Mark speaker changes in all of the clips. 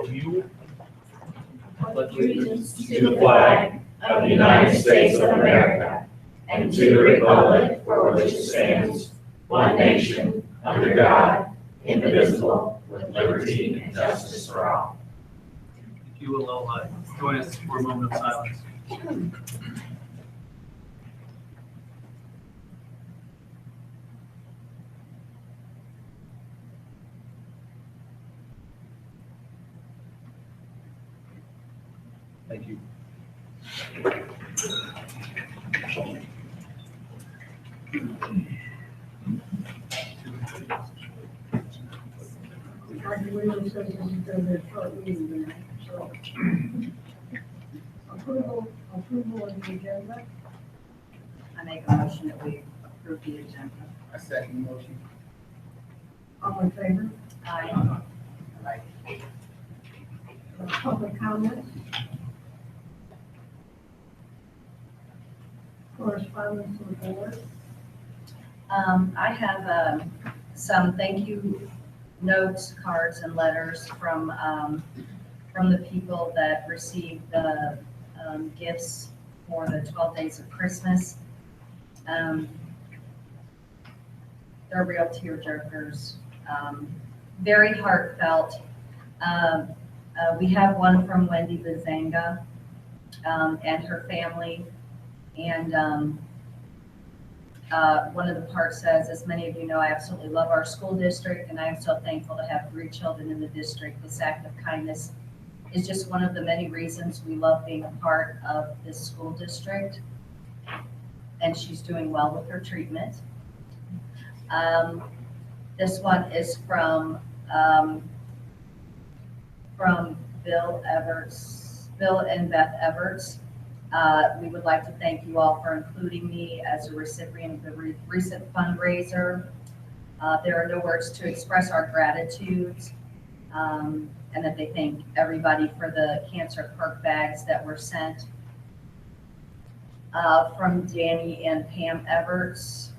Speaker 1: from you.
Speaker 2: Allegiance to the flag of the United States of America and to the republic for which it stands, one nation, under God, indivisible, with liberty and justice for all.
Speaker 3: If you will, join us for a moment of silence. Thank you.
Speaker 4: Approval of the agenda.
Speaker 5: I make a motion that we approve the agenda.
Speaker 6: I second the motion.
Speaker 4: All in favor?
Speaker 5: Aye.
Speaker 4: Public comment. Correspondence to the board.
Speaker 5: I have some thank you notes, cards, and letters from the people that received the gifts for the 12 days of Christmas. They're real tearjerkers, very heartfelt. We have one from Wendy Bazanga and her family, and one of the parts says, as many of you know, I absolutely love our school district, and I am so thankful to have 3 children in the district. This act of kindness is just one of the many reasons we love being a part of this school district, and she's doing well with her treatment. This one is from Bill and Beth Everts. We would like to thank you all for including me as a recipient of the recent fundraiser. There are no words to express our gratitude, and that they thank everybody for the cancer perk bags that were sent. From Danny and Pam Everts.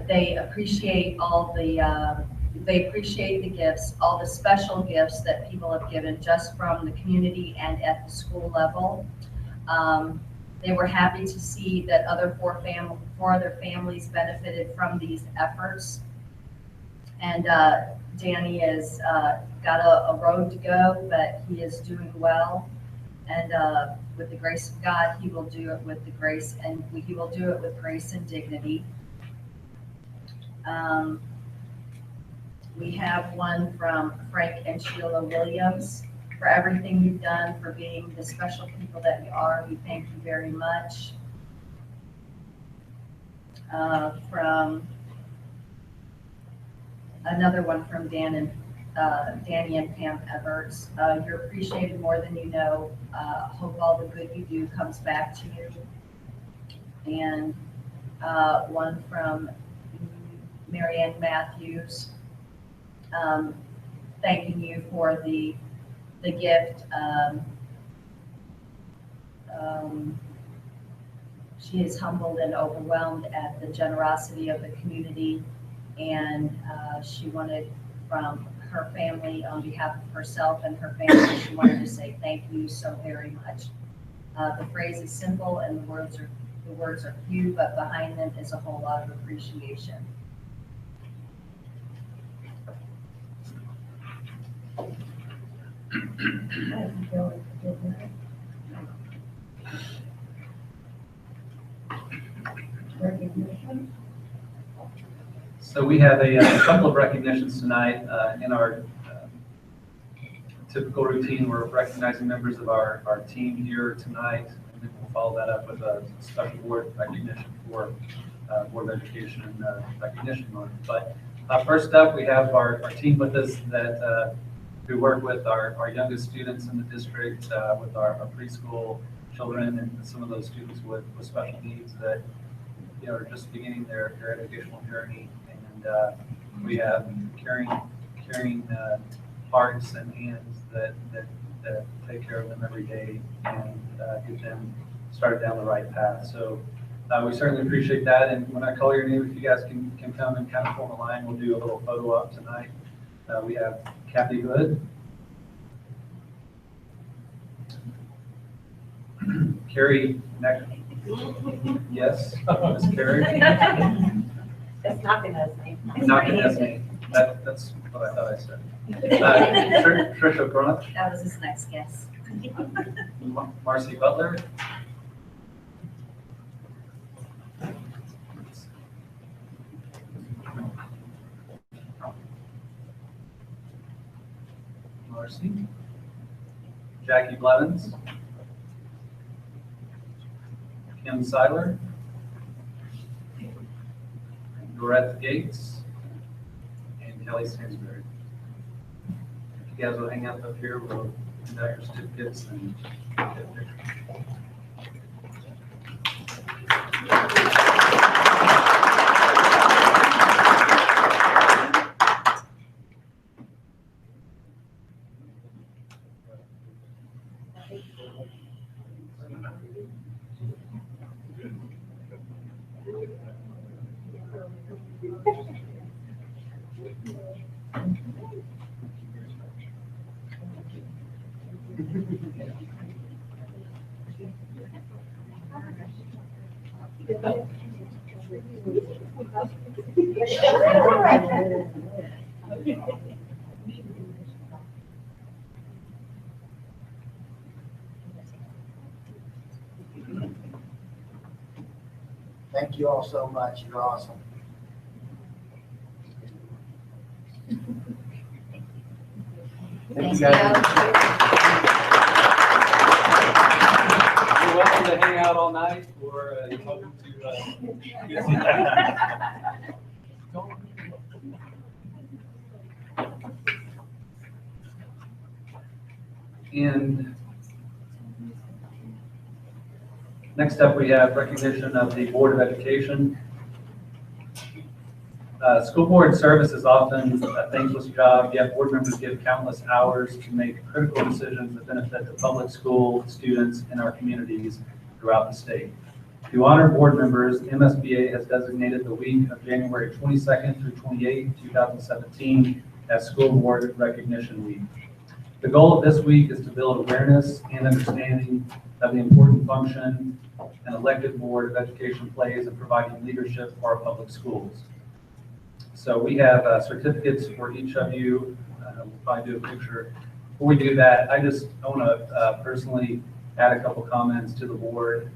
Speaker 5: They appreciate they appreciate the gifts, all the special gifts that people have given just from the community and at the school level. They were happy to see that four other families benefited from these efforts. And Danny has got a road to go, but he is doing well. And with the grace of God, he will do it with grace and dignity. We have one from Frank and Sheila Williams. For everything you've done, for being the special people that you are, we thank you very much. From another one from Danny and Pam Everts. You're appreciated more than you know. Hope all the good you do comes back to you. And one from Marianne Matthews, thanking you for the gift. She is humbled and overwhelmed at the generosity of the community, and she wanted from her family, on behalf of herself and her family, she wanted to say thank you so very much. The phrase is simple and the words are few, but behind them is a whole lot of appreciation.
Speaker 4: Recognition.
Speaker 3: So we have a couple of recognitions tonight in our typical routine. We're recognizing members of our team here tonight, and then we'll follow that up with a special board recognition for Board of Education and Recognition Month. But first up, we have our team with us that we work with our youngest students in the district, with our preschool children and some of those students with special needs that are just beginning their educational journey. And we have caring hearts and hands that take care of them every day and get them started down the right path. So We certainly appreciate that, and when I call your name, if you guys can come and kind of form a line, we'll do a little photo op tonight. We have Kathy Hood, Carrie Neck. Yes, Miss Carrie.
Speaker 1: That's not Vanessa's name.
Speaker 3: Not Vanessa. That's what I thought I said. Trisha Brunch,
Speaker 5: That was his next guess.
Speaker 3: Marcy Butler. Marcy. Jackie Blevins. Kim Seiler. Dorette Gates. And Kelly Stansberry. If you guys will hang out up here, we'll conduct your certificates and get a picture.
Speaker 6: Thank you all so much. You're awesome.
Speaker 5: Thank
Speaker 3: you, guys. You're welcome to hang out all night, or you're welcome to. And next up, we have recognition of the Board of Education. School board service is often a thankless job, yet board members give countless hours to make critical decisions that benefit the public school students in our communities throughout the state. To honor board members, MSBA has designated the week of January 22nd through 28th, 2017 as School Board Recognition Week. The goal of this week is to build awareness and understanding of the important function an elected board of education plays in providing leadership for our public schools. So we have certificates for each of you. We'll probably do a picture. Before we do that, I want to personally add a couple comments to the board.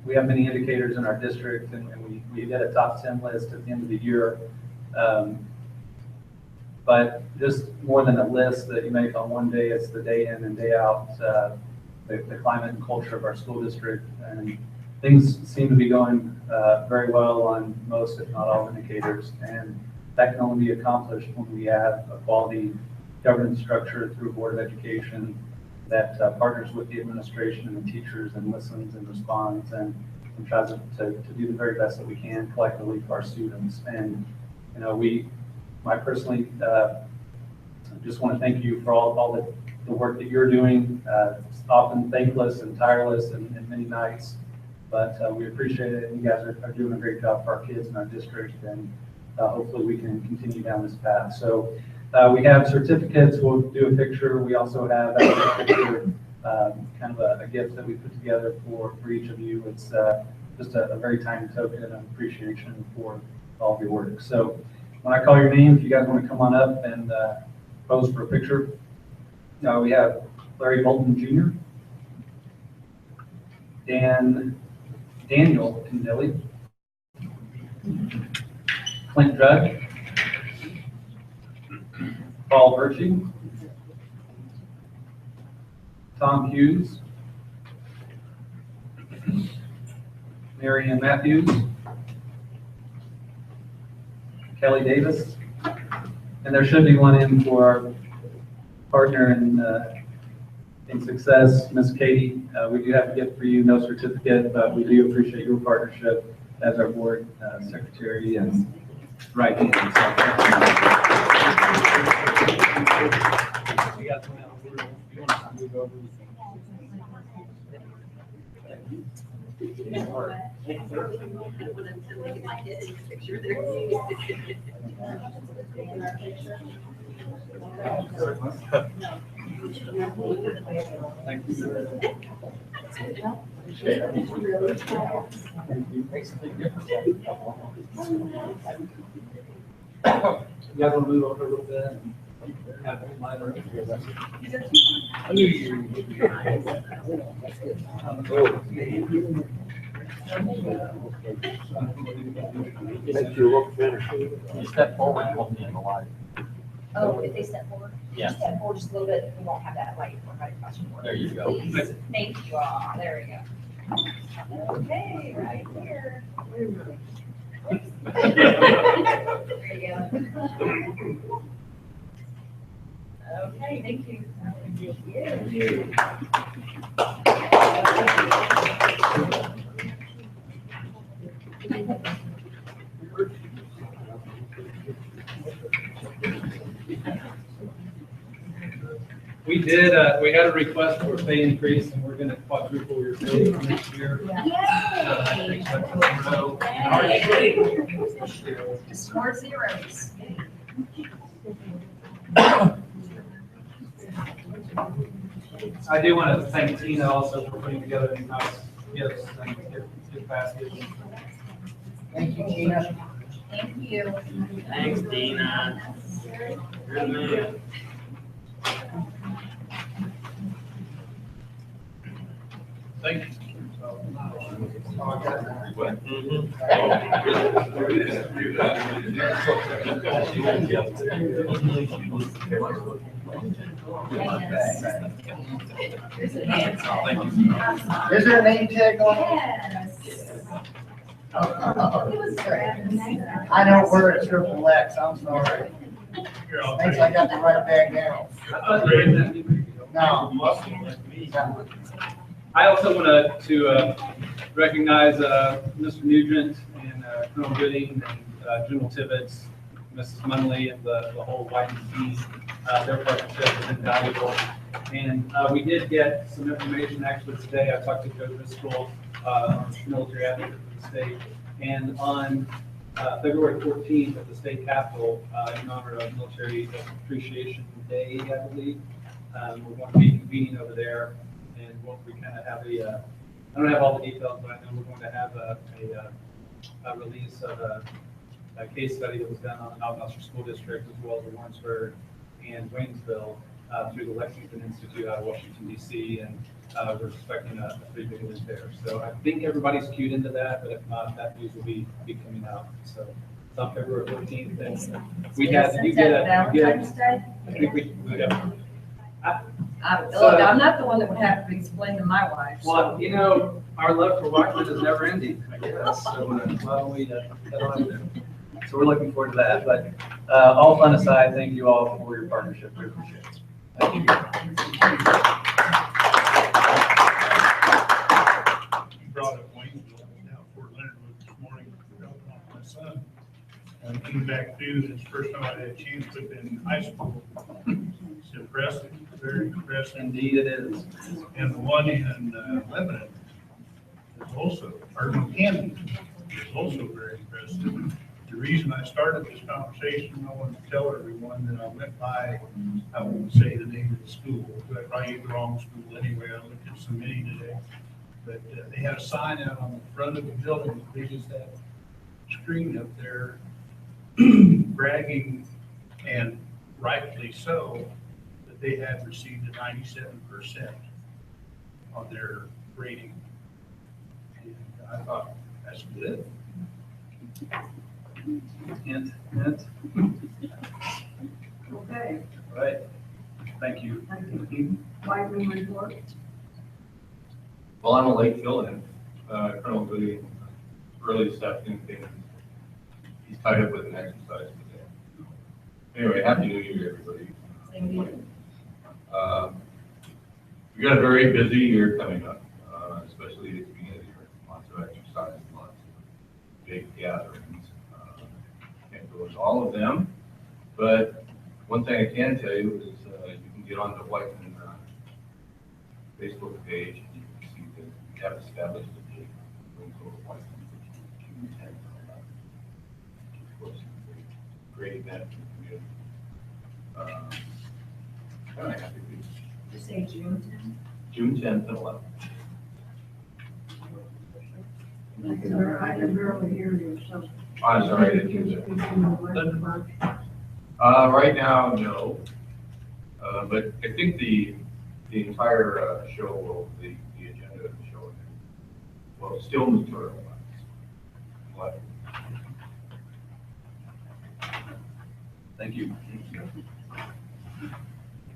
Speaker 3: We have many indicators in our district, and we did a top 10 list at the end of the year. But just more than a list that you make on one day, it's the day in and day out, the climate and culture of our school district. And things seem to be going very well on most, if not all, indicators. And that can only be accomplished when we have a quality governance structure through Board of Education that partners with the administration and the teachers and listens and responds and tries to do the very best that we can collectively for our students. And, I personally just want to thank you for all the work that you're doing. It's often thankless and tireless and many nights, but we appreciate it. And you guys are doing a great job for our kids in our district, and hopefully we can continue down this path. So we have certificates. We'll do a picture. We also have a picture, kind of a gift that we put together for each of you. It's just a very tiny token of appreciation for all of your work. So when I call your name, if you guys want to come on up and pose for a picture. We have Larry Bolton Jr., Daniel Condilly, Clint Judge, Paul Virtue, Tom Hughes, Mary Ann Matthews, Kelly Davis, and there should be one in for our partner in success, Miss Katie. We do have a gift for you, no certificate, but we do appreciate your partnership as our board secretary and right hand. You got one out. You want to move over? Thank you. Makes a big difference. You guys want to move over a little bit and have a minor? I knew you
Speaker 2: Make you look better.
Speaker 7: You step forward, you won't be in the light.
Speaker 1: Oh, if they step forward?
Speaker 7: Yeah.
Speaker 1: Step forward just a little bit, we won't have that light right across your board.
Speaker 7: There you go.
Speaker 1: Please. Thank you all, there we go. Okay, right here. There you go. Okay, thank you. Thank you.
Speaker 3: We had a request for a pay increase and we're going to quadruple your pay for next year.
Speaker 1: Yay!
Speaker 5: Just more zeros.
Speaker 3: I do want to thank Tina also for putting together these nice gifts and gift baskets.
Speaker 6: Thank you, Gina.
Speaker 5: Thank you.
Speaker 7: Thanks, Dina. Good man.
Speaker 2: Thank you.
Speaker 6: Is there a name tag on it?
Speaker 1: Yes. Oh, it was great.
Speaker 6: I know we're at Triple X, I'm sorry.
Speaker 2: You're all
Speaker 6: Thanks, I got the right bag down. No. No.
Speaker 3: I also want to recognize Mr. Nugent and Colonel Gooding and General Tibbetts, Mrs. Munley, and the whole White team. Their partnership has been valuable. And we did get some information actually today. I talked to Joe Driscoll, military advocate for the state. And on February 14th at the state capitol, in honor of Military Appreciation Day, I believe, we're going to be convening over there. And we kind of have I don't have all the details, but I know we're going to have a release of a case study that was done on the Noster School District, as well as the Warrensburg and Waynesville, through the Lexington Institute out of Washington, D.C., and we're expecting a pretty big event there. So I think everybody's queued into that, but if not, that news will be coming out. So it's on February 14th, and we had, you get a,
Speaker 5: Valentine's Day?
Speaker 3: I think we, yeah.
Speaker 5: Look, I'm not the one that would have to explain to my wife. so-
Speaker 3: Well, you know, our love for Rockland is never ending, I guess, so why don't we head on there? So we're looking forward to that, but all fun aside, thank you all for your partnership, we appreciate it. Thank you.
Speaker 2: You brought up Waynesville, now Fort Leonard was this morning, dropping off my son. And came back through, and it's the first time I had a chance to put in high school. It's impressive, very impressive.
Speaker 3: Indeed it is.
Speaker 2: And the one in Lebanon is also, or no, Camden is also very impressive. The reason I started this conversation, I wanted to tell everyone that I went by, I won't say the name of the school, but I probably used the wrong school anyway. I looked at so many today. But they had a sign out on the front of the building, as big as that screen up there, bragging, and rightfully so, that they had received a 97% on their rating. And I thought, that's good.
Speaker 3: Hint.
Speaker 4: Okay,
Speaker 3: Right. Thank you.
Speaker 4: thank you. Whiteman report.
Speaker 8: Well, I'm a late fill-in. Colonel Goody early stepped in things. He's tied up with an exercise today. Anyway, Happy New Year, everybody.
Speaker 5: Same to you.
Speaker 8: We got a very busy year coming up, especially at the beginning of the year. Lots of exercise, lots of big gatherings. Can't go into all of them, but one thing I can tell you is you can get on the Whiteman Facebook page and you can see the have established a date. We'll go appointment for June 10th. Of course, great event for the community. Kind of happy to be
Speaker 4: You say June 10th?
Speaker 8: June 10th and 11th.
Speaker 4: I can barely hear you, so.
Speaker 8: I'm sorry, I didn't hear that. Right now, no. But I think the entire show will, the agenda of the show will still materialize. But
Speaker 3: Thank you.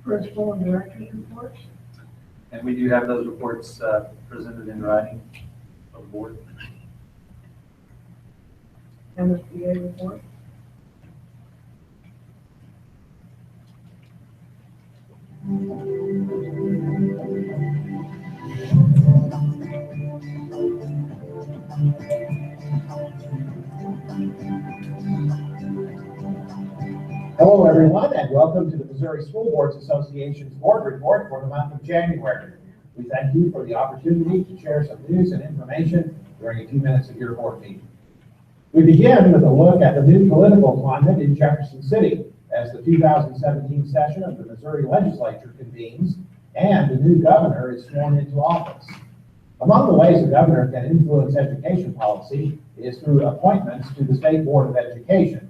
Speaker 4: Principal and director's reports?
Speaker 3: And we do have those reports presented in writing of the board.
Speaker 4: MSBA report?
Speaker 9: Hello, everyone, and welcome to the Missouri School Boards Association's board report for the month of January. We thank you for the opportunity to share some news and information during a few minutes of your board meeting. We begin with a look at the new political climate in Jefferson City as the 2017 session of the Missouri Legislature convenes and the new governor is sworn into office. Among the ways the governor can influence education policy is through appointments to the State Board of Education.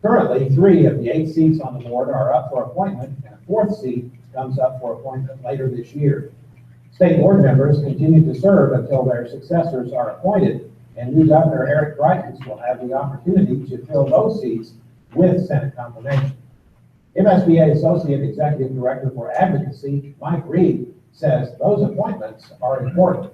Speaker 9: Currently, 3 of the 8 seats on the board are up for appointment, and a 4th seat comes up for appointment later this year. State board members continue to serve until their successors are appointed, and new Governor Eric Greitens will have the opportunity to fill those seats with Senate confirmation. MSBA Associate Executive Director for Advocacy, Mike Reed, says those appointments are important.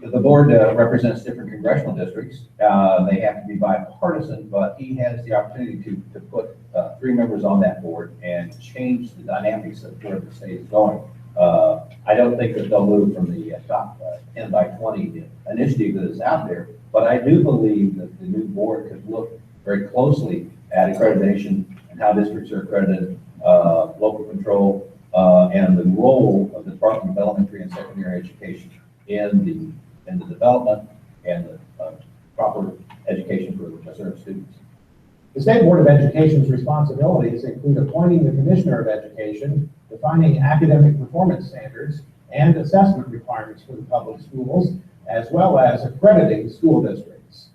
Speaker 10: The board represents different congressional districts. They have to be bipartisan, but he has the opportunity to put 3 members on that board and change the dynamics of where the state is going. I don't think that they'll move from the top 10 by 20 initiative that is out there, but I do believe that the new board could look very closely at accreditation and how districts are accredited, local control, and the role of the Department of Elementary and Secondary Education in the development and the proper education for Missouri students.
Speaker 9: The State Board of Education's responsibilities include appointing the Commissioner of Education, defining academic performance standards and assessment requirements for the public schools, as well as accrediting school districts.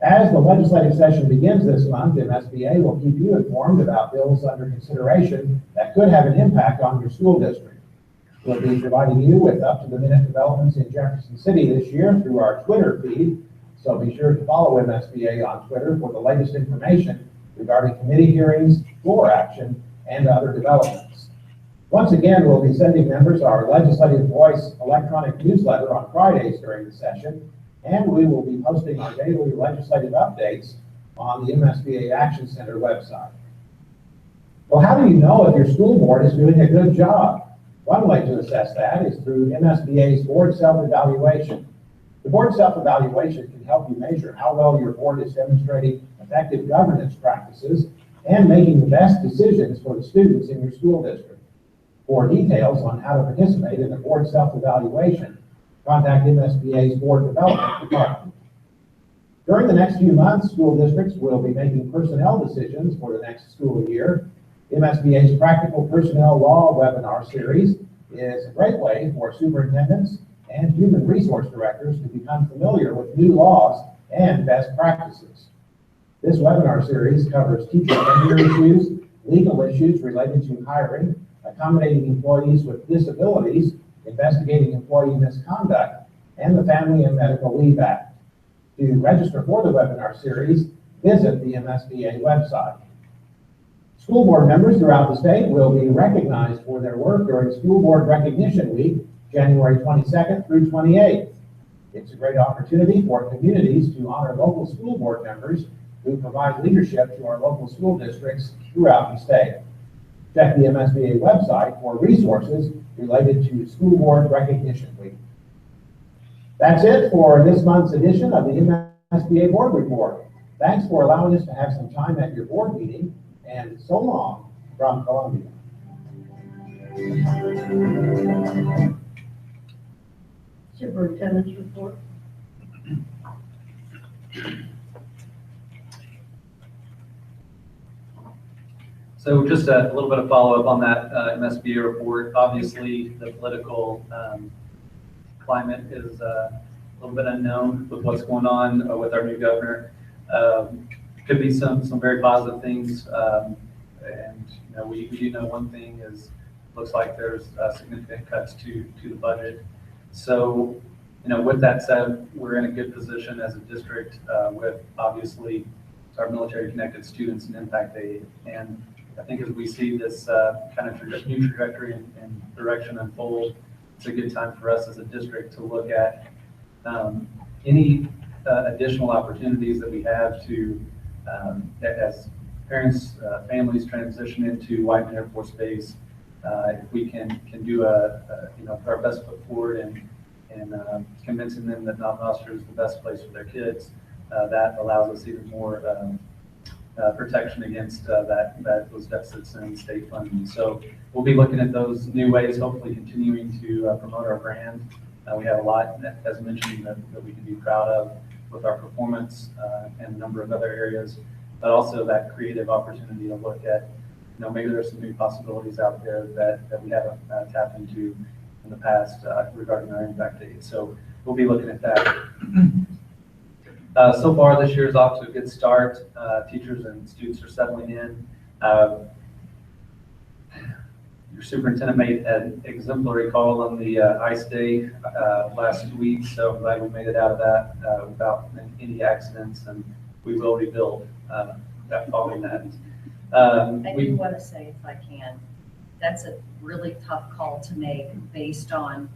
Speaker 9: As the legislative session begins this month, MSBA will keep you informed about bills under consideration that could have an impact on your school district. We'll be providing you with up-to-the-minute developments in Jefferson City this year through our Twitter feed, so be sure to follow MSBA on Twitter for the latest information regarding committee hearings, floor action, and other developments. Once again, we'll be sending members our Legislative Voice electronic newsletter on Fridays during the session, and we will be posting our daily legislative updates on the MSBA Action Center website. Well, how do you know if your school board is doing a good job? One way to assess that is through MSBA's board self-evaluation. The board self-evaluation can help you measure how well your board is demonstrating effective governance practices and making the best decisions for the students in your school district. For details on how to participate in the board self-evaluation, contact MSBA's Board Development Department. During the next few months, school districts will be making personnel decisions for the next school year. MSBA's Practical Personnel Law webinar series is a great way for superintendents and human resource directors to become familiar with new laws and best practices. This webinar series covers teacher tenure issues, legal issues related to hiring, accommodating employees with disabilities, investigating employee misconduct, and the Family and Medical Leave Act. To register for the webinar series, visit the MSBA website. School board members throughout the state will be recognized for their work during School Board Recognition Week, January 22nd through 28th. It's a great opportunity for communities to honor local school board members who provide leadership to our local school districts throughout the state. Check the MSBA website for resources related to School Board Recognition Week. That's it for this month's edition of the MSBA Board Report. Thanks for allowing us to have some time at your board meeting, and so long from Columbia.
Speaker 4: Superintendent's report.
Speaker 3: So just a little bit of follow-up on that MSBA report. Obviously, the political climate is a little bit unknown with what's going on with our new governor. Could be some very positive things. And we do know one thing is, looks like there's significant cuts to the budget. So, with that said, we're in a good position as a district with obviously our military connected students and impact aid. And I think as we see this kind of new trajectory and direction unfold, it's a good time for us as a district to look at any additional opportunities that we have to, as parents, families transition into Whiteman Air Force Base, if we can do put our best foot forward and convincing them that Noster is the best place for their kids, that allows us even more protection against those deficits in state funding. So we'll be looking at those new ways, hopefully continuing to promote our brand. We have a lot, as mentioned, that we can be proud of with our performance and a number of other areas, but also that creative opportunity to look at, maybe there's some new possibilities out there that we haven't tapped into in the past regarding our impact aid. So we'll be looking at that. So far this year is off to a good start. Teachers and students are settling in. Your superintendent made an exemplary call on the ice day last week, so I'm glad we made it out of that without any accidents, and we will rebuild that following that.
Speaker 5: I do want to say, if I can, that's a really tough call to make based on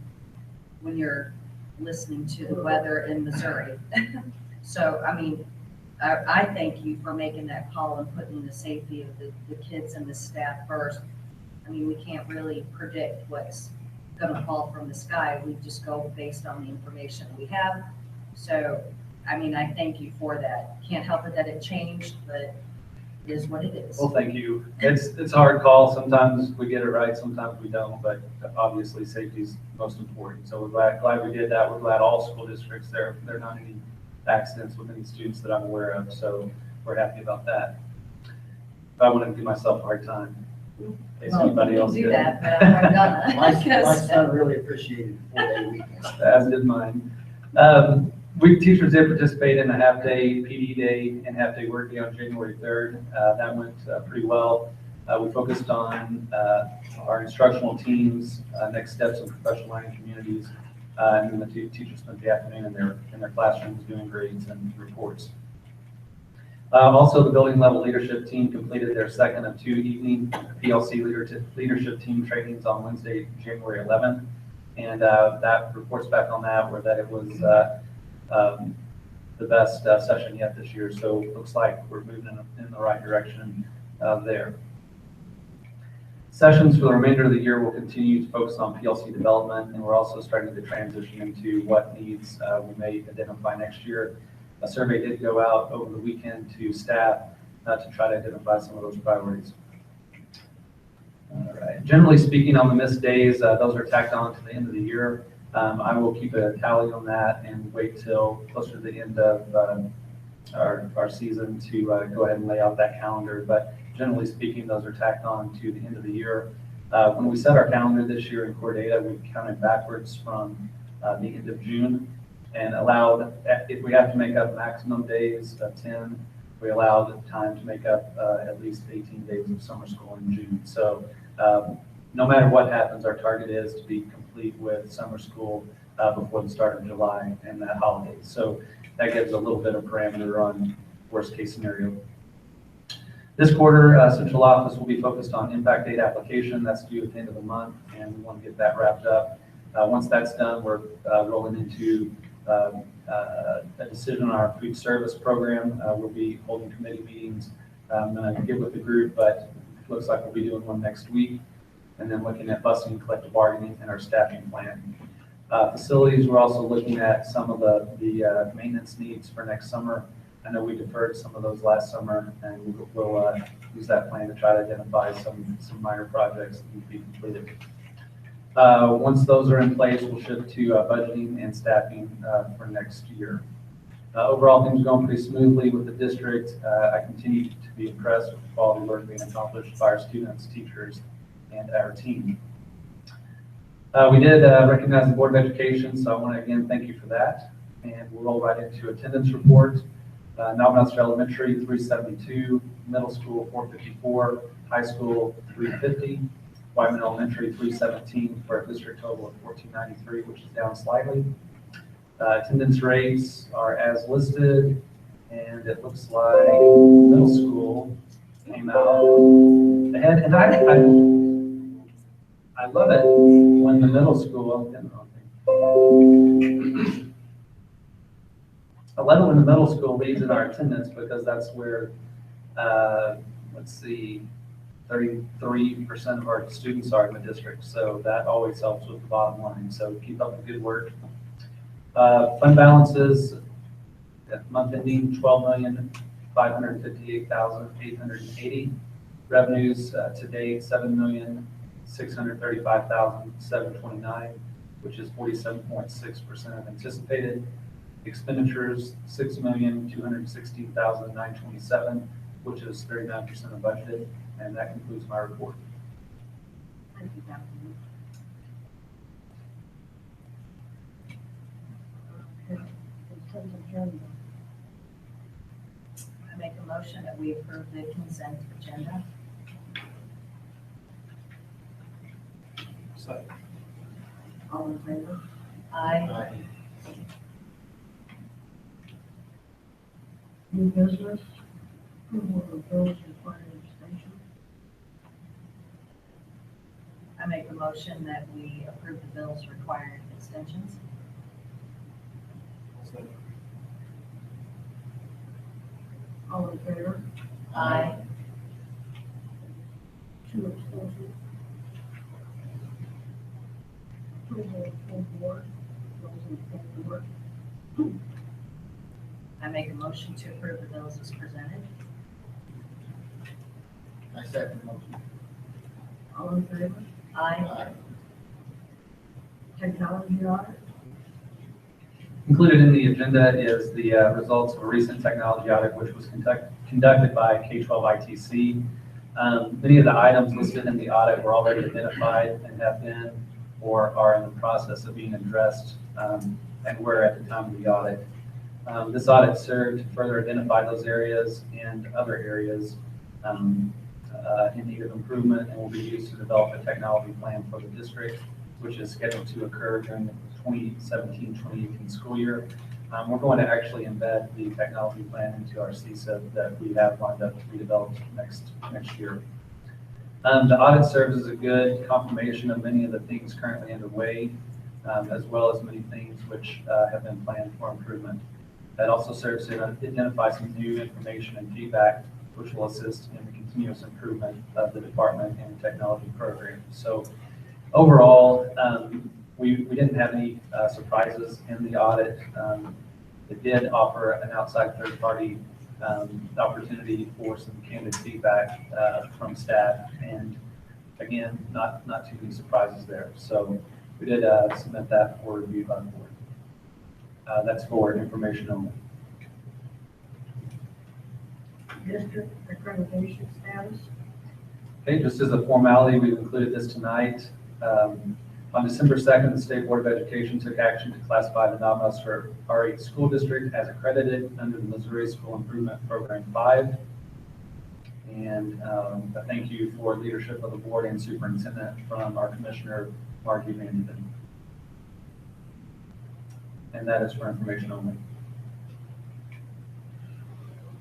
Speaker 5: when you're listening to the weather in Missouri. So, I thank you for making that call and putting the safety of the kids and the staff first. We can't really predict what's going to fall from the sky. We just go based on the information we have. So, I thank you for that. Can't help it that it changed, but it is what it is.
Speaker 3: Well, thank you. It's a hard call. Sometimes we get it right, sometimes we don't, but obviously safety is most important. So we're glad we did that. We're glad all school districts, there are not any accidents with any students that I'm aware of, so we're happy about that. If I want to give myself a hard time, is anybody else
Speaker 5: do
Speaker 3: did?
Speaker 5: that, but I'm not gonna.
Speaker 6: My son really appreciated the 4-day weekend.
Speaker 3: As did mine. Teachers did participate in a half-day PD day and half-day work day on January 3rd. That went pretty well. We focused on our instructional teams, next steps in professional learning communities, and then the teachers spent the afternoon in their classrooms doing grades and reports. Also, the building level leadership team completed their second of 2 evening PLC leadership team trainings on Wednesday, January 11th. And that reports back on that were that it was the best session yet this year. So it looks like we're moving in the right direction there. Sessions for the remainder of the year will continue to focus on PLC development, and we're also starting to transition into what needs we may identify next year. A survey did go out over the weekend to staff to try to identify some of those priorities. All right. Generally speaking, on the missed days, those are tacked on to the end of the year. I will keep a tally on that and wait till closer to the end of our season to go ahead and lay out that calendar. But generally speaking, those are tacked on to the end of the year. When we set our calendar this year in core data, we counted backwards from the end of June and allowed, if we have to make up maximum days of 10, we allowed time to make up at least 18 days of summer school in June. So no matter what happens, our target is to be complete with summer school before the start of July and that holiday. So that gives a little bit of parameter on worst case scenario. This quarter, central office will be focused on impact aid application. That's due at the end of the month, and we want to get that wrapped up. Once that's done, we're rolling into a decision on our food service program. We'll be holding committee meetings. I'm going to get with the group, but it looks like we'll be doing one next week. And then looking at busing, collective bargaining, and our staffing plan. Facilities, we're also looking at some of the maintenance needs for next summer. I know we deferred some of those last summer, and we'll use that plan to try to identify some minor projects that need to be completed. Once those are in place, we'll shift to budgeting and staffing for next year. Overall, things are going pretty smoothly with the district. I continue to be impressed with the quality work being accomplished by our students, teachers, and our team. We did recognize the Board of Education, so I want to again thank you for that. And we'll roll right into attendance report. Noster Elementary, 372, middle school, 454, high school, 350, Wyman Elementary, 317, for a district total of 1493, which is down slightly. Attendance rates are as listed, and it looks like middle school came out ahead. And I love it when the middle school, I love it when the middle school leads in our attendance, because that's where, let's see, 33% of our students are in the district. So that always helps with the bottom line. So keep up the good work. Fund balances at month ending, 12,558,880. Revenues to date, 7,635,729, which is 47.6% of anticipated. Expenditures, 6,216,927, which is 39% of budgeted. And that concludes my report.
Speaker 4: Thank you, Captain. Okay, consent agenda.
Speaker 5: I make a motion that we approve the consent agenda.
Speaker 4: All in favor?
Speaker 5: Aye.
Speaker 4: New business, approval of bills requiring extension.
Speaker 5: I make a motion that we approve the bills requiring extensions.
Speaker 4: All in favor?
Speaker 5: Aye.
Speaker 4: Two abstentions. Approval of full board, those in full board.
Speaker 5: I make a motion to approve the bills as presented.
Speaker 6: I second the motion.
Speaker 4: All in favor?
Speaker 5: Aye.
Speaker 4: Technology audit.
Speaker 3: Included in the agenda is the results of a recent technology audit, which was conducted by K-12 ITC. Many of the items listed in the audit were already identified and have been or are in the process of being addressed and were at the time of the audit. This audit served to further identify those areas and other areas in need of improvement, and will be used to develop a technology plan for the district, which is scheduled to occur during the 2017-2018 school year. We're going to actually embed the technology plan into our CSIP that we have lined up to be developed next year. The audit serves as a good confirmation of many of the things currently underway, as well as many things which have been planned for improvement. That also serves to identify some new information and feedback, which will assist in the continuous improvement of the department and technology program. So overall, we didn't have any surprises in the audit. It did offer an outside third-party opportunity for some candid feedback from staff, and again, not too many surprises there. So we did submit that for review by the board. That's for information only.
Speaker 4: District accreditation status.
Speaker 3: Okay, just as a formality, we've included this tonight. On December 2nd, the State Board of Education took action to classify the Noster R8 school district as accredited under the Missouri School Improvement Program 5. And a thank you for leadership of the board and superintendent from our commissioner, Margie Vanderden. And that is for information only.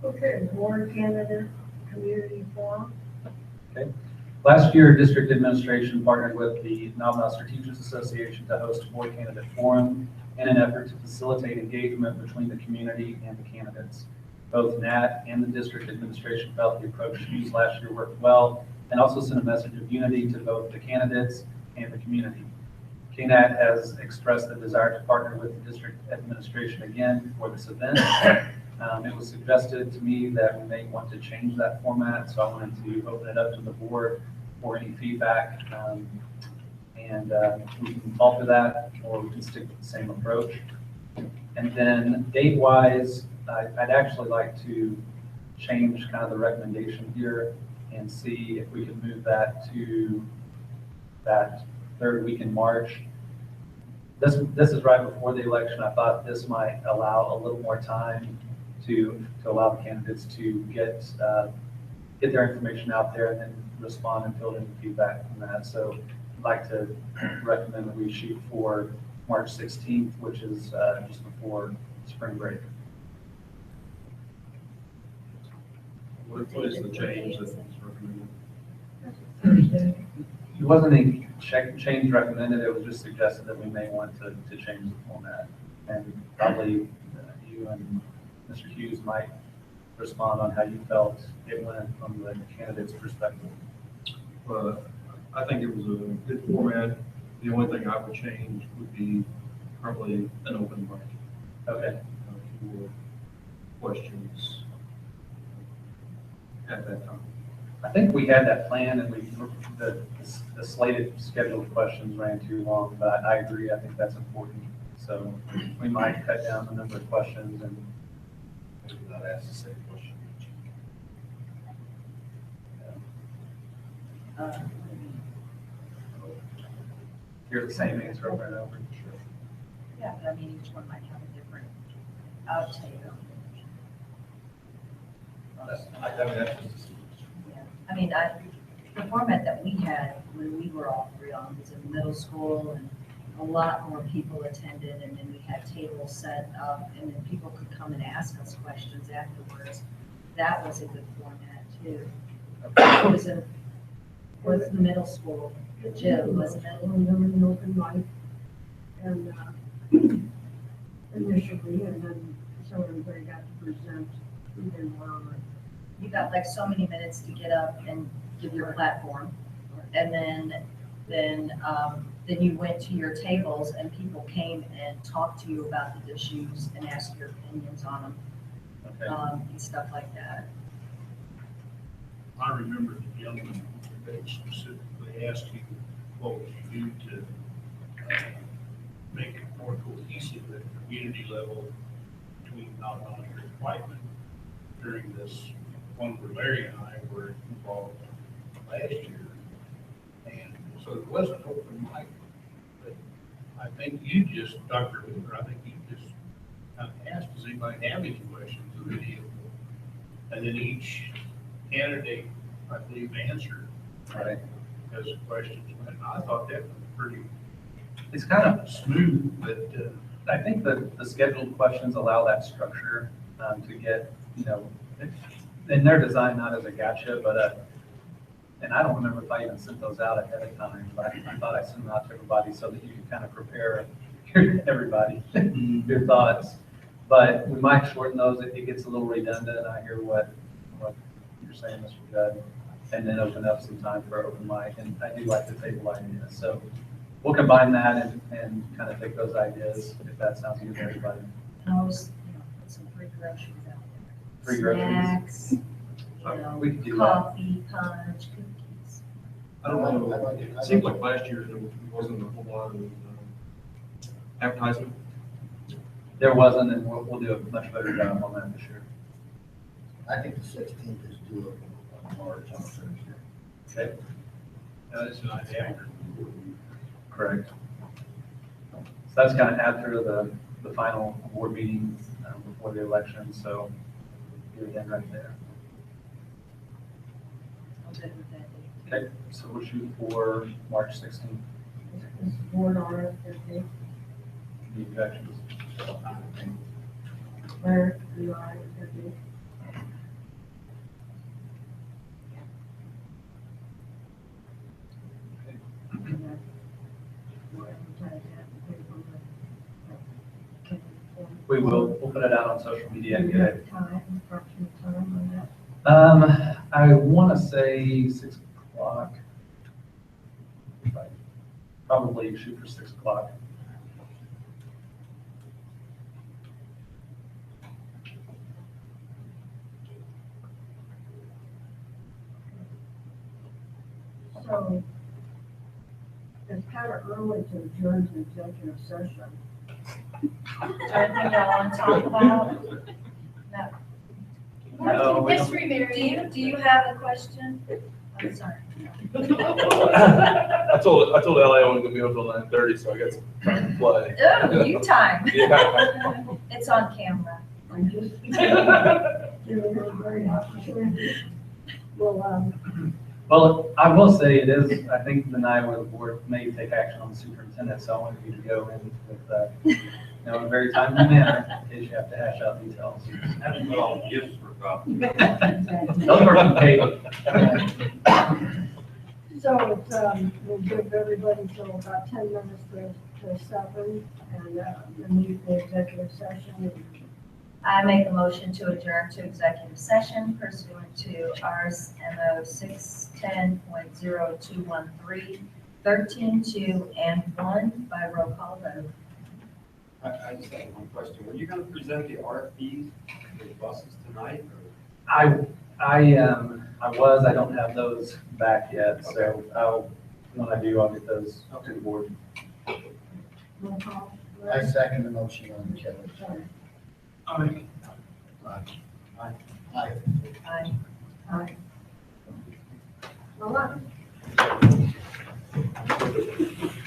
Speaker 4: Okay, board candidate community forum.
Speaker 3: Okay. Last year, district administration partnered with the Noster Teachers Association to host a board candidate forum in an effort to facilitate engagement between the community and the candidates. Both NAT and the district administration felt the approach used last year worked well, and also sent a message of unity to both the candidates and the community. KNAT has expressed the desire to partner with the district administration again for this event. It was suggested to me that we may want to change that format, so I wanted to open it up to the board for any feedback. And we can alter that, or we can stick with the same approach. And then date-wise, I'd actually like to change kind of the recommendation here and see if we can move that to that third week in March. This is right before the election. I thought this might allow a little more time to allow the candidates to get their information out there and then respond and fill in feedback from that. So I'd like to recommend that we shoot for March 16th, which is just before spring break.
Speaker 2: What is the change that's recommended?
Speaker 4: Thursday.
Speaker 3: It wasn't a change recommended, it was just suggested that we may want to change the format. And probably you and Mr. Hughes might respond on how you felt it went from the candidate's perspective.
Speaker 2: I think it was a good format. The only thing I would change would be probably an open mic.
Speaker 3: Okay.
Speaker 2: For questions at that time.
Speaker 3: I think we had that plan and the slated scheduled questions ran too long, but I agree, I think that's important. So we might cut down the number of questions and
Speaker 2: Maybe not ask the same question.
Speaker 3: hear the same answer over and over.
Speaker 5: Yeah, but I mean, each one might have a different outtake. Yeah. I mean, the format that we had when we were all three on was in middle school, and a lot more people attended, and then we had tables set up, and then people could come and ask us questions afterwards. That was a good format too. It was the middle school, the gym, wasn't it?
Speaker 4: And there was an open mic, and initially, and then so everybody got to present who they were.
Speaker 5: You got like so many minutes to get up and give your platform. And then you went to your tables and people came and talked to you about the issues and asked your opinions on them,
Speaker 3: Okay.
Speaker 5: and stuff like that.
Speaker 11: I remember the gentleman that specifically asked you what would you do to make it more cohesive at the community level between not only your department during this one where Larry and I were involved last year. And so it wasn't open mic, but I think you just, Dr. Hoover, I think you just kind of asked, does anybody have any questions of any of them? And then each candidate, I believe, answered
Speaker 3: Right.
Speaker 11: as the questions went. I thought that was pretty
Speaker 3: It's kind of,
Speaker 11: smooth, but
Speaker 3: I think that the scheduled questions allow that structure to get, and they're designed not as a gotcha, but and I don't remember if I even sent those out ahead of time, but I thought I sent them out to everybody so that you could kind of prepare everybody, your thoughts. But we might shorten those if it gets a little redundant. I hear what you're saying, Mr. Judd, and then open up some time for open mic. And I do like the table idea. So we'll combine that and kind of take those ideas, if that sounds good to everybody.
Speaker 5: And always, put some free groceries out there.
Speaker 3: Free groceries.
Speaker 5: Snacks,
Speaker 3: We could do that.
Speaker 5: coffee, punch, cookies.
Speaker 2: I don't know, it seemed like last year there wasn't a whole lot of advertising.
Speaker 3: There wasn't, and we'll do a much better job on that this year.
Speaker 6: I think the 16th is doable on March on Thursday.
Speaker 3: Okay,
Speaker 11: that's not after.
Speaker 3: correct. So that's kind of after the final board meeting before the election, so you're again right there.
Speaker 5: I'm good with that date.
Speaker 3: Okay, so we'll shoot for March 16th.
Speaker 4: Is the board on it, okay?
Speaker 3: Any objections?
Speaker 4: Where you are, okay?
Speaker 3: We'll put it out on social media and get it.
Speaker 4: Time, approximate time on that?
Speaker 3: I want to say 6 o'clock. Probably shoot for 6 o'clock.
Speaker 4: So, it's kind of early to adjourn to executive session.
Speaker 5: Is there anything y'all want to talk about? No.
Speaker 3: No, we don't.
Speaker 1: History, Mary.
Speaker 5: Do you have a question? I'm sorry.
Speaker 2: I told Ellie I wasn't gonna be on until 9:30, so I got some time to play.
Speaker 5: Oh, you time.
Speaker 2: Yeah.
Speaker 5: It's on camera.
Speaker 4: I'm just giving everybody an opportunity. Well,
Speaker 3: Well, I will say it is, I think the night where the board may take action on the superintendent, so I wanted you to go in with, in a very timely manner, in case you have to hash out details.
Speaker 8: Haven't put all the gifts for coffee.
Speaker 3: Those were from Kate.
Speaker 4: so it's, we'll give everybody till about 10 minutes to 7 and then leave the executive session.
Speaker 5: I make a motion to adjourn to executive session pursuant to RSMO 610.0213, 13, 2, and 1 by roll call vote.
Speaker 12: I just have one question. Were you going to present the RFPs for the buses tonight?
Speaker 3: I don't have those back yet, so when I do, I'll get those to the board.
Speaker 4: Roll call.
Speaker 6: I second the motion on the challenge.
Speaker 4: Aye.
Speaker 6: Aye.
Speaker 5: Aye.
Speaker 4: Aye. All right.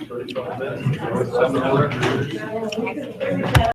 Speaker 2: 35 minutes.
Speaker 4: Yeah, we could-